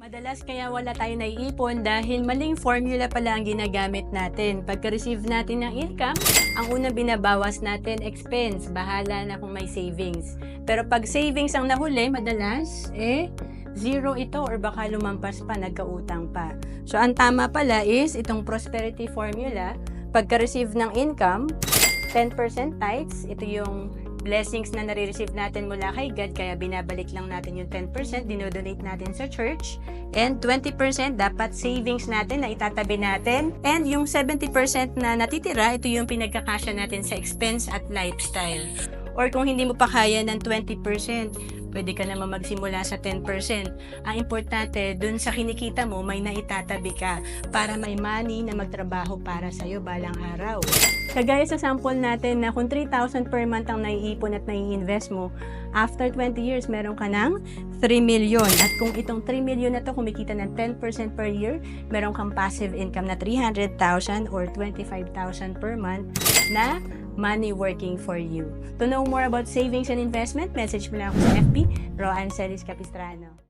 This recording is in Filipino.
Madalas kaya wala tayong naiipon dahil maling formula pala ang ginagamit natin. Pagka-receive natin ng income, ang unang binabawas natin, expense. Bahala na kung may savings. Pero pag savings ang nahuli, madalas, zero ito or baka lumampas pa, nagkautang pa. So, ang tama pala is itong prosperity formula. Pagka-receive ng income, 10% tithes, ito yung blessings na nare-receive natin mula kay God, kaya binabalik lang natin yung 10%, dinodonate natin sa church, and 20% dapat savings natin na itatabi natin, and yung 70% na natitira, ito yung pinagkakasya natin sa expense at lifestyle. Or kung hindi mo pa kaya ng 20%, pwede ka naman magsimula sa 10%. Ang importante, dun sa kinikita mo, may naitatabi ka para may money na magtrabaho para sa'yo balang araw. Kagaya sa sample natin na kung 3,000 per month ang naiipon at nai-invest mo, after 20 years, meron ka ng 3 million. At kung itong 3 million na to kumikita ng 10% per year, meron kang passive income na 300,000 or 25,000 per month na money working for you. To know more about savings and investment, message mo lang ako sa FB, Roanne Celis Capistrano.